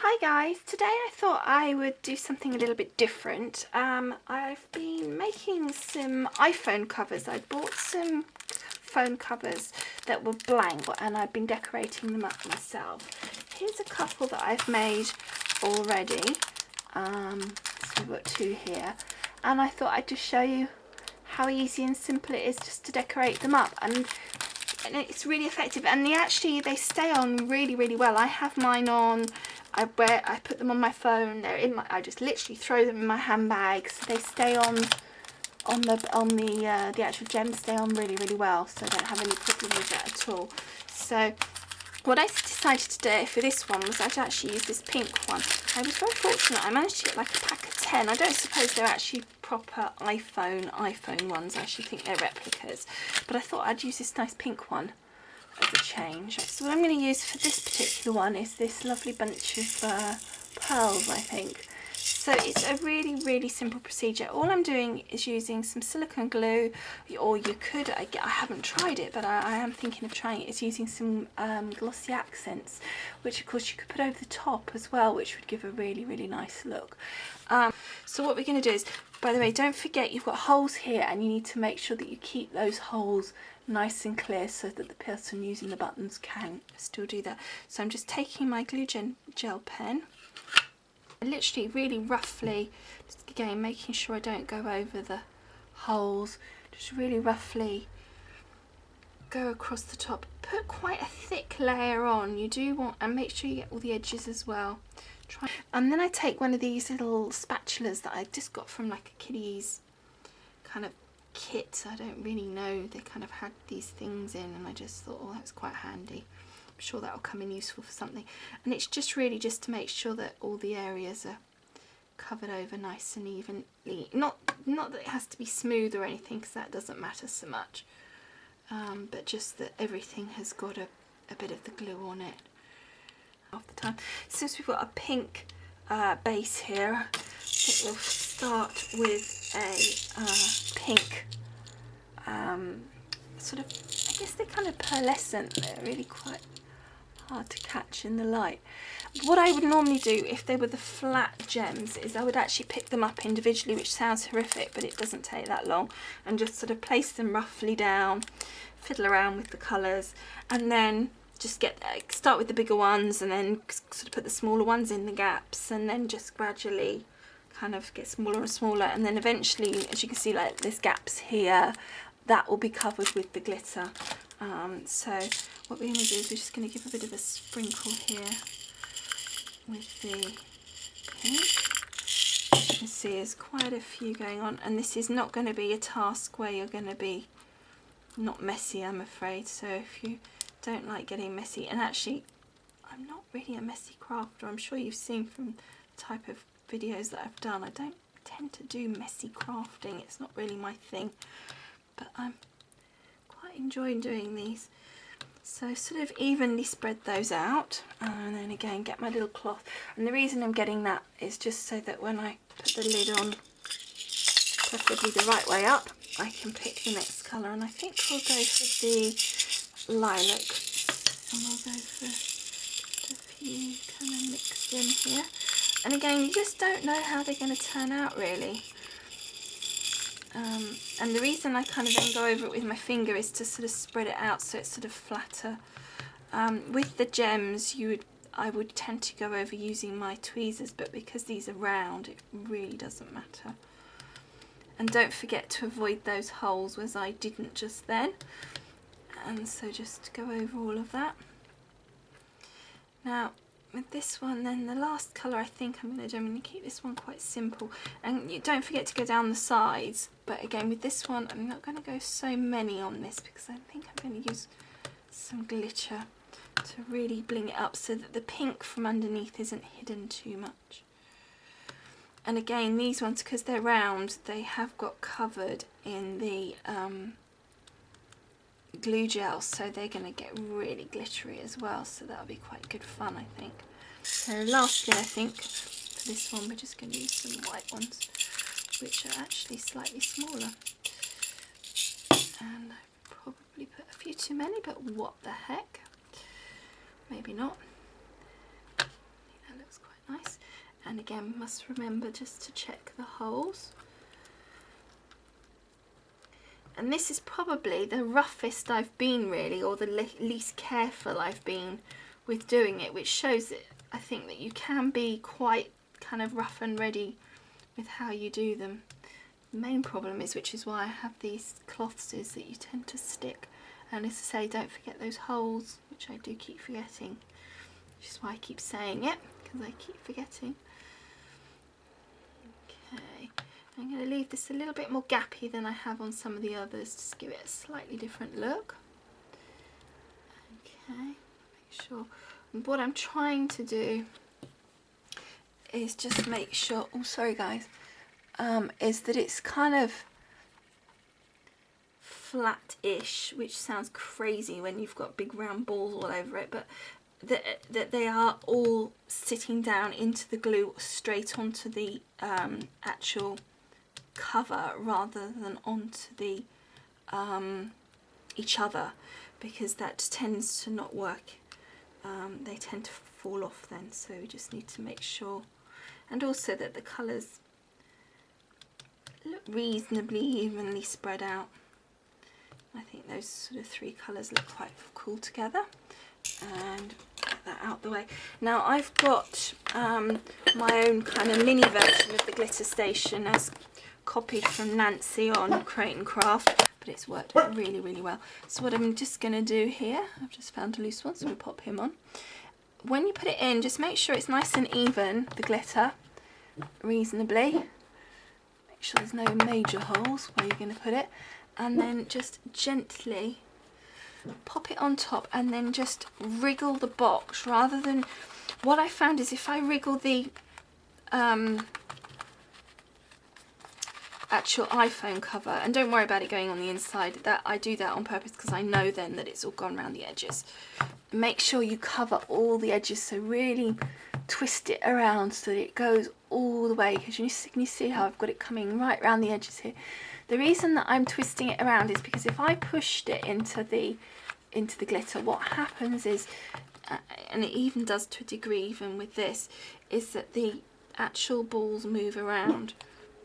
Hi guys, today I thought I would do something a little bit different. I've been making some iPhone covers. I bought some phone covers that were blank and I've been decorating them up myself. Here's a couple that I've made already. So we've got two here, and I thought I'd just show you how easy and simple it is just to decorate them up, and it's really effective, and they stay on really well. I have mine on. I put them on my phone. They're in my. I just literally throw them in my handbag, so they stay on the actual gems stay on really well. So I don't have any problem with that at all. So what I decided to do for this one was I'd actually use this pink one. I was very fortunate. I managed to get like a pack of 10. I don't suppose they're actually proper iPhone ones. I actually think they're replicas. But I thought I'd use this nice pink one as a change. So what I'm going to use for this particular one is this lovely bunch of pearls, I think. So it's a really simple procedure. All I'm doing is using some silicone glue, or you could, I haven't tried it, but I am thinking of trying it, is using some glossy accents, which of course you could put over the top as well, which would give a really nice look. So what we're going to do is, by the way, don't forget you've got holes here, and you need to make sure that you keep those holes nice and clear so that the person using the buttons can still do that. So I'm just taking my glue gel pen, literally really roughly, just again making sure I don't go over the holes, just really roughly go across the top. Put quite a thick layer on, you do want, and make sure you get all the edges as well. And then I take one of these little spatulas that I just got from like a kiddie's kind of kit. I don't really know, they kind of had these things in, and I just thought, oh, that's quite handy. I'm sure that'll come in useful for something. And it's just really just to make sure that all the areas are covered over nice and evenly. Not that it has to be smooth or anything, because that doesn't matter so much, but just that everything has got a bit of the glue on it half the time. Since we've got a pink base here, I think we'll start with a pink sort of, I guess they're kind of pearlescent. They're really quite hard to catch in the light. What I would normally do if they were the flat gems is I would actually pick them up individually, which sounds horrific, but it doesn't take that long, and just sort of place them roughly down, fiddle around with the colours, and then just start with the bigger ones, and then sort of put the smaller ones in the gaps, and then just gradually kind of get smaller and smaller, and then eventually, as you can see, like there's gaps here, that will be covered with the glitter. So what we're going to do is we're just going to give a bit of a sprinkle here with the pink. As you can see, there's quite a few going on, and this is not going to be a task where you're going to be not messy, I'm afraid. So if you don't like getting messy, and actually I'm not really a messy crafter, I'm sure you've seen from the type of videos that I've done, I don't tend to do messy crafting, it's not really my thing, but I'm quite enjoying doing these. So sort of evenly spread those out, and then again get my little cloth, and the reason I'm getting that is just so that when I put the lid on, preferably the right way up, I can pick the next colour, and I think we'll go for the lilac, and we'll go for just a few kind of mixed in here. And again, you just don't know how they're going to turn out really. And the reason I kind of then go over it with my finger is to sort of spread it out so it's sort of flatter. With the gems, I would tend to go over using my tweezers, but because these are round, it really doesn't matter. And don't forget to avoid those holes, as I didn't just then. And so just go over all of that. Now with this one, then the last colour I think I'm going to keep this one quite simple, and you don't forget to go down the sides. But again, with this one I'm not going to go so many on this, because I think I'm going to use some glitter to really bling it up so that the pink from underneath isn't hidden too much. And again, these ones, because they're round, they have got covered in the glue gel, so they're going to get really glittery as well, so that'll be quite good fun, I think. So lastly, I think for this one we're just going to use some white ones, which are actually slightly smaller, and I probably put a few too many, but what the heck, maybe not. I think that looks quite And again, must remember just to check the holes. And this is probably the roughest I've been really, or the least careful I've been with doing it, which shows that I think that you can be quite kind of rough and ready with how you do them. The main problem is, which is why I have these cloths, is that you tend to stick. And as I say, don't forget those holes, which I do keep forgetting, which is why I keep saying it, because I keep forgetting. Okay, I'm going to leave this a little bit more gappy than I have on some of the others, just give it a slightly different look. Okay, make sure. And what I'm trying to do is just make sure, oh sorry guys, is that it's kind of flat-ish, which sounds crazy when you've got big round balls all over it, but that they are all sitting down into the glue straight onto the actual cover rather than onto the each other, because that tends to not work. They tend to fall off then, so we just need to make sure, and also that the colours look reasonably evenly spread out. I think those sort of three colours look quite cool together. And get that out the way. Now I've got my own kind of mini version of the glitter station as copied from Nancy on Create and Craft, but it's worked really, really well. So what I'm just going to do here, I've just found a loose one, so we'll pop him on. When you put it in, just make sure it's nice and even, the glitter, reasonably. Make sure there's no major holes where you're going to put it, and then just gently pop it on top, and then just wriggle the box. Rather than, what I found is if I wriggle the actual iPhone cover, and don't worry about it going on the inside, that I do that on purpose because I know then that it's all gone around the edges. Make sure you cover all the edges, so really twist it around so that it goes all the way, because you can see how I've got it coming right around the edges here. The reason that I'm twisting it around is because if I pushed it into the glitter, what happens is, and it even does to a degree even with this, is that the actual balls move around,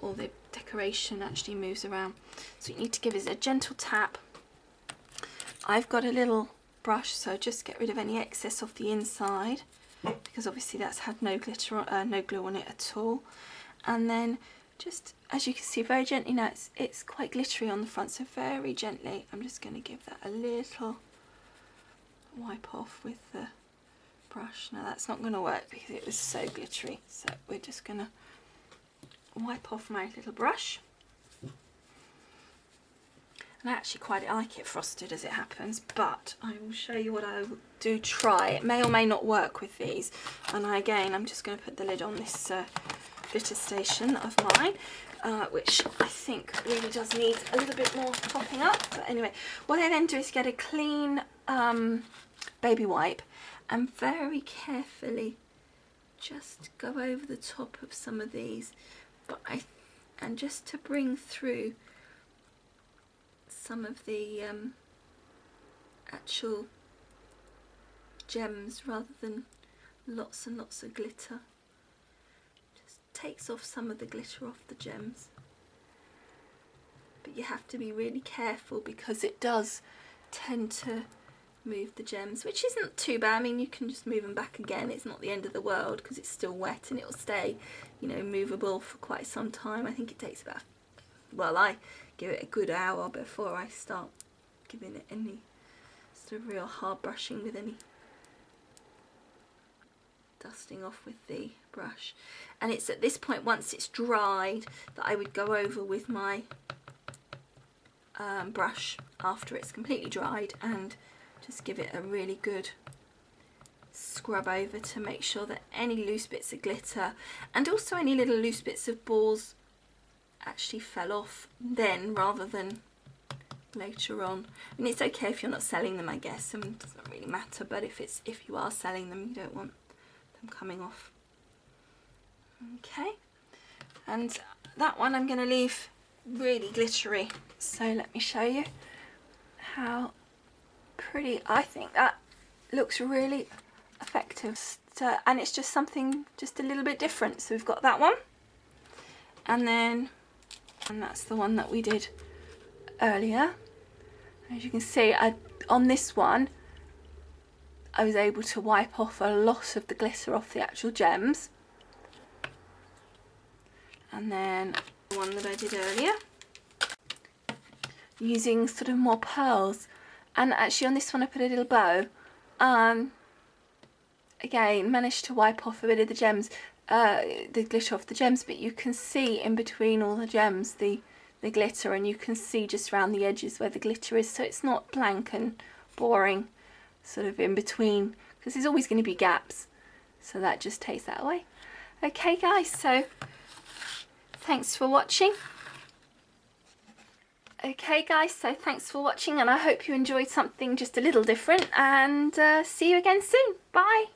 or the decoration actually moves around. So you need to give it a gentle tap. I've got a little brush, so just get rid of any excess off the inside, because obviously that's had no glitter on, no glue on it at all. And then just, as you can see, very gently now, it's quite glittery on the front, so very gently I'm just going to give that a little wipe off with the brush. Now that's not going to work because it was so glittery, so we're just going to wipe off my little brush. And I actually quite like it frosted as it happens, but I will show you what I will do try. It may or may not work with these, and I'm just going to put the lid on this glitter station of mine, which I think really does need a little bit more topping up. But anyway, what I then do is get a clean baby wipe and very carefully just go over the top of some of these, and just to bring through some of the actual gems rather than lots and lots of glitter. Just takes off some of the glitter off the gems, but you have to be really careful because it does tend to move the gems, which isn't too bad. I mean, you can just move them back again, it's not the end of the world because it's still wet and it'll stay, you know, movable for quite some time. I think it takes about, well, I give it a good hour before I start giving it any sort of real hard brushing with any dusting off with the brush. And it's at this point, once it's dried, that I would go over with my brush after it's completely dried and just give it a really good scrub over to make sure that any loose bits of glitter and also any little loose bits of balls actually fell off then rather than later on. And it's okay if you're not selling them, I guess, and it doesn't really matter, but if you are selling them, you don't want them coming off. Okay, and that one I'm going to leave really glittery, so let me show you how pretty. I think that looks really effective. and it's just something just a little bit different. So we've got that one, and that's the one that we did earlier. As you can see, on this one I was able to wipe off a lot of the glitter off the actual gems. And then the one that I did earlier, using sort of more pearls, and actually on this one I put a little bow. Again, managed to wipe off a bit of the gems, the glitter off the gems, but you can see in between all the gems the glitter, and you can see just around the edges where the glitter is, so it's not blank and boring sort of in between, because there's always going to be gaps, so that just takes that away. Okay guys, so thanks for watching. Okay guys, so thanks for watching, and I hope you enjoyed something just a little different, and see you again soon. Bye.